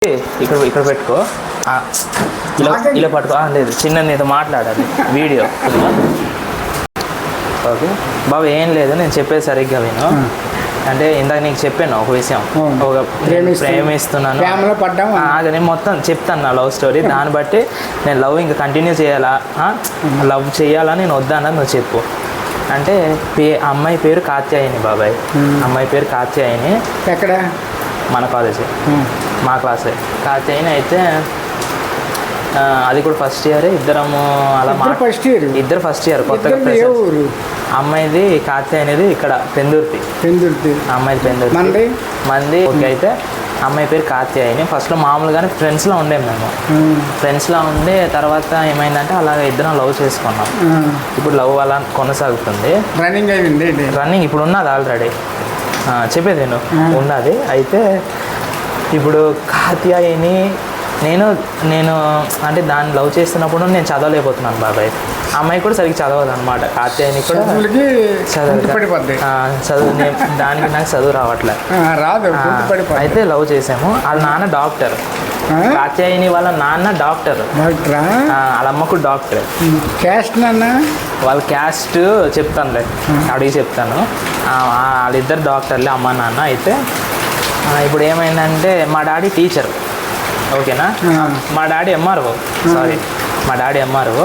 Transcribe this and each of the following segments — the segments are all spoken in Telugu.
ఇక్కడ ఇక్కడ పెట్టుకో, ఇలా ఇలా పట్టుకో. లేదు, చిన్న నీతో మాట్లాడాలి వీడియో. ఓకే బాబు, ఏం లేదు, నేను చెప్పేది సరిగ్గా విను. అంటే ఇందాక నీకు చెప్పాను ఒక విషయం, ఒక ప్రేమిస్తున్నాను, అది నేను మొత్తం చెప్తాను నా లవ్ స్టోరీ. దాన్ని బట్టి నేను లవ్ ఇంకా కంటిన్యూ చేయాలా, లవ్ చేయాలా, నేను వద్దానని నువ్వు చెప్పు. అంటే అమ్మాయి పేరు కాత్యాయని బాబాయ్, అమ్మాయి పేరు కాత్యాయని. ఎక్కడ? మన కాలేజీ, మా క్లాసే కాత్యాయని. అయితే అది కూడా ఫస్ట్ ఇయర్, ఇద్దరము అలా ఫస్ట్ ఇయర్, ఇద్దరు ఫస్ట్ ఇయర్. కొత్తగా అమ్మాయిది కాత్యాయ అనేది ఇక్కడ పెందుర్తి, అమ్మాయిది పెందుర్తి మంది. ఓకే, అయితే అమ్మాయి పేరు కాత్యాయని. ఫస్ట్లో మామూలుగానే ఫ్రెండ్స్లో ఉండేము మేము, ఫ్రెండ్స్లో ఉండే తర్వాత ఏమైందంటే అలాగే ఇద్దరం లవ్ చేసుకున్నాం. ఇప్పుడు లవ్ అలా కొనసాగుతుంది, రన్నింగ్ అయింది. రన్నింగ్ ఇప్పుడు ఉన్నది ఆల్రెడీ, చెప్పేది నేను ఉన్నది. అయితే ఇప్పుడు కాత్యాయని నేను అంటే దాన్ని లవ్ చేస్తున్నప్పుడు నేను చదవలేకపోతున్నాను బాబాయ్. అమ్మాయి కూడా సరిగ్గా చదవదు అనమాట, కాత్యాయని కూడా చదువు దానికి నాకు చదువు రావట్లేదు. అయితే లవ్ చేసాము. వాళ్ళ నాన్న డాక్టర్, కాత్యాయని వాళ్ళ నాన్న డాక్టర్, వాళ్ళ అమ్మకు డాక్టర్. క్యాస్ట్ నాన్న వాళ్ళ క్యాస్ట్ చెప్తానులే, అడిగి చెప్తాను. వాళ్ళిద్దరు డాక్టర్లే, అమ్మ నాన్న. అయితే ఇప్పుడు ఏమైందంటే మా డాడీ టీచర్, ఓకేనా, మా డాడీ ఎంఆర్ఓ, సారీ మా డాడీ ఎంఆర్ఓ.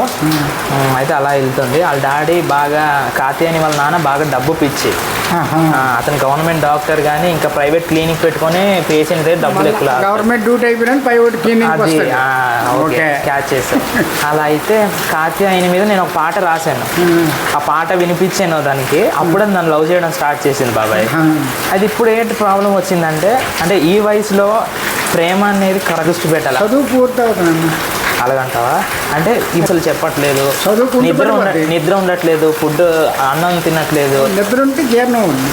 అయితే అలా వెళ్తుంది. వాళ్ళ డాడీ బాగా కాత్యాయని వాళ్ళ నాన్న బాగా డబ్బు పిచ్చి. అతను గవర్నమెంట్ డాక్టర్ కానీ ఇంకా ప్రైవేట్ క్లినిక్ పెట్టుకొని పేషెంట్ దగ్గర డబ్బులు ఎక్కువ, గవర్నమెంట్ డ్యూటీ అయిపోయినా ప్రైవేట్ క్లినిక్ అది క్యాచ్ చేస్తాను. అలా అయితే కాత్యాయని మీద నేను ఒక పాట రాశాను, ఆ పాట వినిపించాను దానికి. అప్పుడే దాన్ని లవ్ చేయడం స్టార్ట్ చేసింది బాబాయ్. అది ఇప్పుడు ఏంటి ప్రాబ్లం వచ్చిందంటే, అంటే ఈ వయసులో ప్రేమ అనేది దృష్టి పెట్టాలి. చదువు పూర్తవుతుంది అలాగంటావా? అంటే ఇప్పుడు చెప్పట్లేదు, నిద్ర ఉండట్లేదు, ఫుడ్ అన్నం తినట్లేదు. నిద్ర ఉంటే జీర్ణం ఉంది,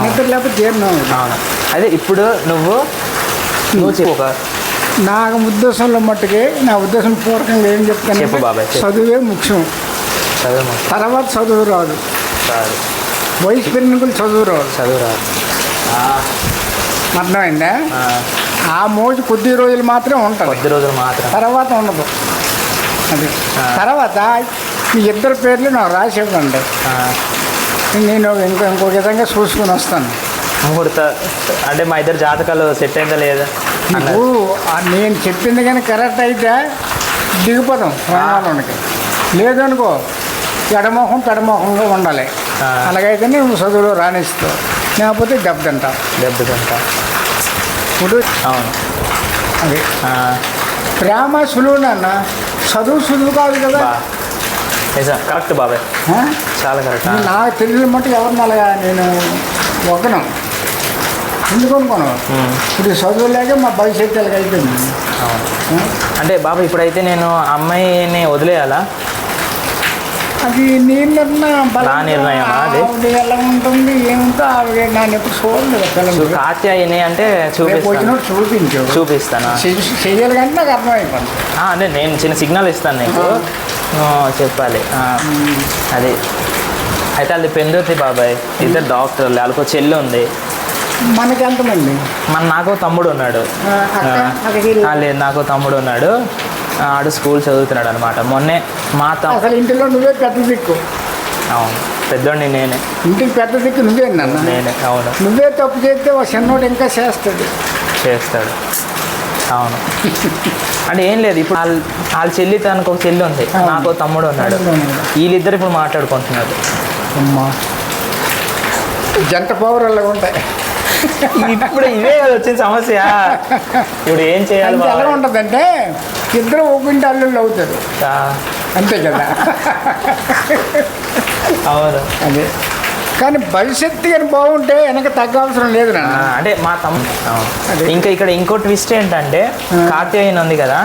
నిద్ర లేకపోతే జీర్ణం ఉంది. అవును. అదే ఇప్పుడు నువ్వు చెప్పు. నా ఉద్దేశంలో మట్టుకే, నా ఉద్దేశం పూర్వకంగా ఏం చెప్తాను, చెప్పు బాబాయ్. చదువే ముఖ్యం, తర్వాత చదువు రాదు. వయసు పెరిగినప్పుడు చదువు రాదు. అర్థమైందా? ఆ మోజు కొద్ది రోజులు మాత్రమే ఉంటుంది, తర్వాత ఉండదు. అది తర్వాత మీ ఇద్దరు పేర్లు నాకు రాసి ఇవ్వండి, నేను ఇంకో విధంగా చూసుకుని వస్తాను. అంటే మా ఇద్దరు జాతకాలు సెట్ అయిందా లేదా? నేను చెప్పింది కానీ కరెక్ట్ అయితే దిగిపోతాం రంగాలోనికి, లేదనుకో పెడమోహంగా ఉండాలి. అలాగైతే నువ్వు చదువులో రాణిస్తావు, లేకపోతే దెబ్బతింటా. ఇప్పుడు అవును, అదే ప్రేమ సులువు నాన్న, చదువు సులువు కాదు కదా. కరెక్ట్ బాబాయ్, చాలా కరెక్ట్. నాకు తెలిసిన మట్టుకు ఎవరిని అలాగా నేను ఒకను ఎందుకు అనుకోను. ఇప్పుడు చదువు లేక మా భవిష్యత్తు ఎలాగ అయిపోయింది. అంటే బాబాయ్ ఇప్పుడైతే నేను అమ్మాయిని వదిలేయాలా? అది నీ నిర్ణయం, ఎలా ఉంటుంది ఏముందో ఆవిడ నన్ను ఎప్పుడు చూడలేదు. కాత్యాయని అంటే చూపిస్తాను, చెయ్యాలి కానీ నాకు అర్థమైపోయింది. అంటే నేను చిన్న సిగ్నల్ ఇస్తాను నీకు, చెప్పాలి అది. అయితే అది పెందుర్తి బాబాయ్, ఇద్దరు డాక్టర్లు, వాళ్ళకు చెల్లి ఉంది. మనకి ఎంతమంది? నాకు తమ్ముడు ఉన్నాడు. లేదు, నాకు తమ్ముడు ఉన్నాడు, ఆడు స్కూల్ చదువుతున్నాడు అనమాట. మొన్నే మా అసలు ఇంటిలో నువ్వే పెద్ద దిక్కు. అవును, పెద్దోడిని నేనే, ఇంటికి పెద్ద దిక్కు నువ్వే నాన్న. నేనే. అవును, నువ్వే తప్పు చేస్తే ఒక చిన్నోడు ఇంకా చేస్తాడు. అవును. అంటే ఏం లేదు, ఇప్పుడు వాళ్ళ చెల్లి, తనకు ఒక చెల్లి ఉంది, నాకు తమ్ముడు ఉన్నాడు. వీళ్ళిద్దరు ఇప్పుడు మాట్లాడుకుంటున్నారు. అమ్మా, జంట పవర్ అలాగ ఉంటాయి. ఇప్పుడు ఇవే వచ్చిన సమస్య. ఇప్పుడు ఏం చేయాలి? ఎలా ఉంటుందంటే ఇద్దరు ఓపెన్ అల్లుళ్ళు అవుతారు, అంతే కదా. అవును, అదే. కానీ భవిష్యత్తు కానీ బాగుంటే వెనక తగ్గవసరం లేదు నాన్న. అంటే మా తమ్ముడు ఇంకా ఇక్కడ ఇంకో ట్విస్ట్ ఏంటంటే, కాత్యాయని ఉంది కదా,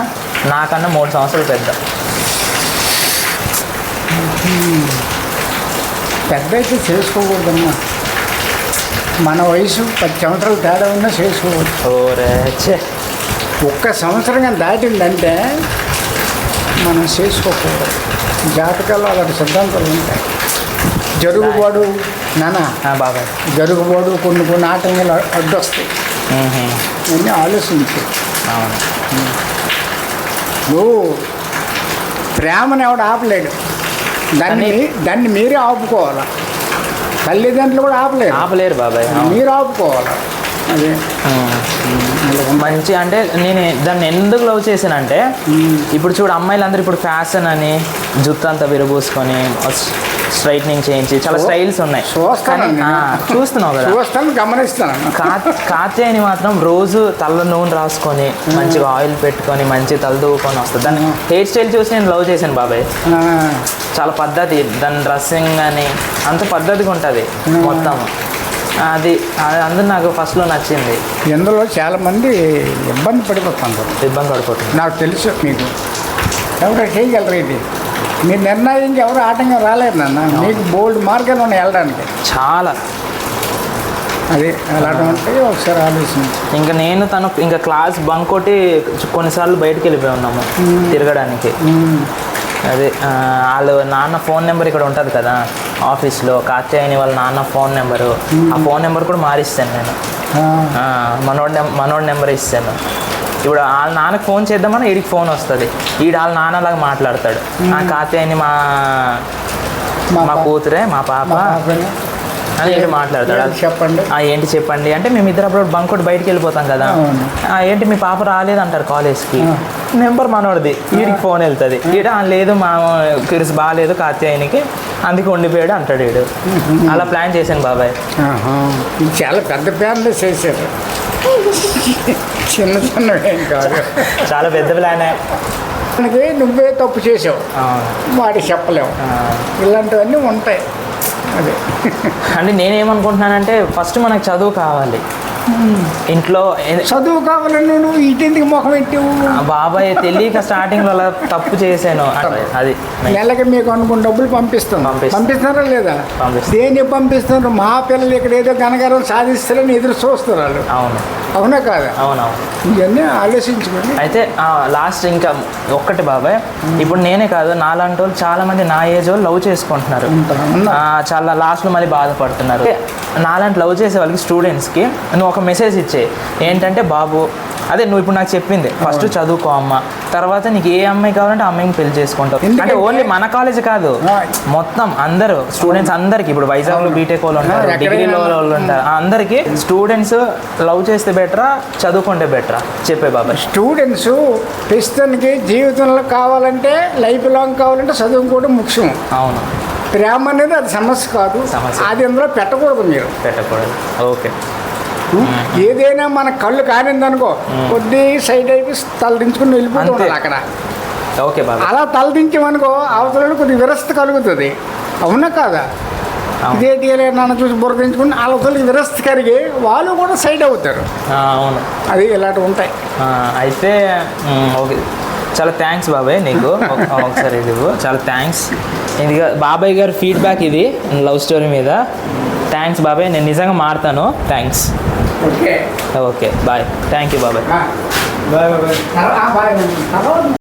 నాకన్నా 3 సంవత్సరాలు పెద్ద అయితే చేసుకోకూడదమ్మా. మన వయసు 10 సంవత్సరాలు తేడా ఉన్నా చేసుకోకూడదు. ఒక్క సంవత్సరం కానీ దాటిందంటే మనం చేసుకోకూడదు. జాతకాలు అలాంటి సిద్ధాంతాలు ఉంటాయి. జరుగుబాటు బాబాయ్, జరుగుబాటు కొన్ని ఆటంకాలు అడ్డొస్తాయి. అన్నీ ఆలోచించి అవును. నువ్వు ప్రేమను ఎవడు ఆపలేడు, దాన్ని మీరే ఆపుకోవాలి. తల్లిదండ్రులు కూడా ఆపలేరు బాబాయ్. మీరు ఆపుకోవాలి. అదే మంచి అంటే నేను దాన్ని ఎందుకు లవ్ చేశానంటే ఇప్పుడు చూడు అమ్మాయిలందరూ ఇప్పుడు ఫ్యాషన్ అని జుట్టు అంతా విరబూసుకొని స్ట్రైట్నింగ్ చేయించి చాలా స్టైల్స్ ఉన్నాయి. చూస్తున్నావు కదా, చూస్తాను, గమనిస్తాను. కాత్యాయని మాత్రం రోజు తల నూనె రాసుకొని మంచిగా ఆయిల్ పెట్టుకొని మంచి తల దూకొని వస్తుంది. దాన్ని హెయిర్ స్టైల్ చూసి నేను లవ్ చేశాను బాబాయ్. చాలా పద్ధతి, దాని డ్రెస్సింగ్ అని అంత పద్ధతిగా ఉంటుంది మొత్తం. అది అందరూ నాకు ఫస్ట్లో నచ్చింది. ఇందులో చాలామంది ఇబ్బంది పడిపోతుంది. నాకు తెలుసు, మీకు ఎవరు చేయగలరు ఇది. మీ నిర్ణయానికి ఎవరు ఆటంకం రాలేదు నాన్న. మీకు బోల్డ్ మార్గాలు ఉన్నాయి వెళ్ళడానికి చాలా. అది అలాంటి ఉంటాయి, ఒకసారి ఆలోచించి. ఇంకా నేను తను ఇంకా క్లాస్ బంక్ కొట్టి కొన్నిసార్లు బయటకు వెళ్ళిపోయి ఉన్నాము తిరగడానికి. అదే వాళ్ళు నాన్న ఫోన్ నెంబర్ ఇక్కడ ఉంటుంది కదా ఆఫీస్లో, కాత్యాయని వాళ్ళ నాన్న ఫోన్ నెంబరు, ఆ ఫోన్ నెంబర్ కూడా మారిస్తాను నేను. మనోడి నెంబర్ ఇస్తాను. ఇప్పుడు వాళ్ళ నాన్నకి ఫోన్ చేద్దామని వీడికి ఫోన్ వస్తుంది, వీడు వాళ్ళ నాన్నలాగా మాట్లాడతాడు. కాత్యాయని మా కూతురే, మా పాప అని ఏంటి మాట్లాడతాడు. చెప్పండి ఏంటి చెప్పండి అంటే మేము ఇద్దరు అప్పుడు బంక్ కొట్టి బయటికి వెళ్ళిపోతాం కదా. ఏంటి మీ పాప రాలేదంటారు కాలేజ్కి, నెంబర్ మనోడిది, వీడికి ఫోన్ వెళ్తుంది. వీడు లేదు మా కిరుసు బాగాలేదు కాత్యాయనికి అందుకే ఉండిపోయాడు అంటాడు వీడు. అలా ప్లాన్ చేశాను బాబాయ్. చాలా పెద్ద ప్లాన్లు చేశారు, చిన్న చిన్నవేం కాదు. చాలా పెద్ద ప్లానే. నువ్వే తప్పు చేసావు, వాడికి చెప్పలేవు. ఇలాంటివన్నీ ఉంటాయి. అదే అంటే నేనేమనుకుంటున్నానంటే ఫస్ట్ మనకు చదువు కావాలి. ఇంట్లో చదువు కావాలని నువ్వు ఇంటికి ముఖం పెట్టావు బాబాయ్. తెలియక స్టార్టింగ్లో అలా తప్పు చేశాను. అది నెలకి మీకు అనుకున్న డబ్బులు పంపిస్తున్నారా లేదా? దేన్ని పంపిస్తున్నారు? మా పిల్లలు ఇక్కడ ఏదో ఘనకారం సాధిస్తారని ఎదురు చూస్తారు వాళ్ళు. అవునా కాదా? అవునవును. ఇవన్నీ ఆలోచించుకోండి. అయితే లాస్ట్ ఇంకా ఒక్కటి బాబాయ్, ఇప్పుడు నేనే కాదు నాలాంటి వాళ్ళు చాలా మంది నా ఏజ్ వాళ్ళు లవ్ చేసుకుంటున్నారు. చాలా లాస్ట్లో మళ్ళీ బాధపడుతున్నారు. నాలాంటి లవ్ చేసే వాళ్ళకి స్టూడెంట్స్కి నువ్వు ఒక మెసేజ్ ఇచ్చే ఏంటంటే, బాబు అదే నువ్వు ఇప్పుడు నాకు చెప్పింది, ఫస్ట్ చదువుకో అమ్మ, తర్వాత నీకు ఏ అమ్మాయి కావాలంటే ఆ అమ్మాయిని పెళ్లి చేసుకుంటావు. అంటే ఓన్లీ మన కాలేజ్ కాదు, మొత్తం అందరూ స్టూడెంట్స్ అందరికి, ఇప్పుడు వైజాగ్లో బీటెక్ వాళ్ళు ఉంటారు, డిగ్రీలో వాళ్ళు ఉంటారు, అందరికీ స్టూడెంట్స్ లవ్ చేస్తే బెటరా చదువుకుంటే బెటరా చెప్పే బాబాయ్. స్టూడెంట్స్ ప్రస్తుతానికి జీవితంలో కావాలంటే, లైఫ్ లాంగ్ కావాలంటే చదువుకోవడం ముఖ్యం. అవును. ప్రేమ అనేది అది సమస్య కాదు, అది అందులో పెట్టకూడదు. మీరు పెట్టకూడదు. ఓకే. ఏదైనా మన కళ్ళు కానిందనుకో కొద్ది సైడ్ అయిపోయి తలదించుకుని వెళ్ళిపోతుంది అక్కడ. ఓకే బాబా. అలా తలదించామనుకో అవతల కొద్దిగా విరస్త కలుగుతుంది. అవునా కాదా? ఇదే తీయలే నాన్న చూసి బురదించుకుని అవతలకి విరస్త కరిగి వాళ్ళు కూడా సైడ్ అవుతారు. అవును. అది ఇలాంటివి ఉంటాయి. అయితే ఓకే, చాలా థ్యాంక్స్ బాబాయ్ నీకు. ఒకసారి ఇది చాలా థ్యాంక్స్. ఇది బాబాయ్ గారి ఫీడ్బ్యాక్ ఇది లవ్ స్టోరీ మీద. థ్యాంక్స్ బాబాయ్, నేను నిజంగా మారుతాను. Thanks. Okay okay bye. Thank you బాబాయ్. Bye bye.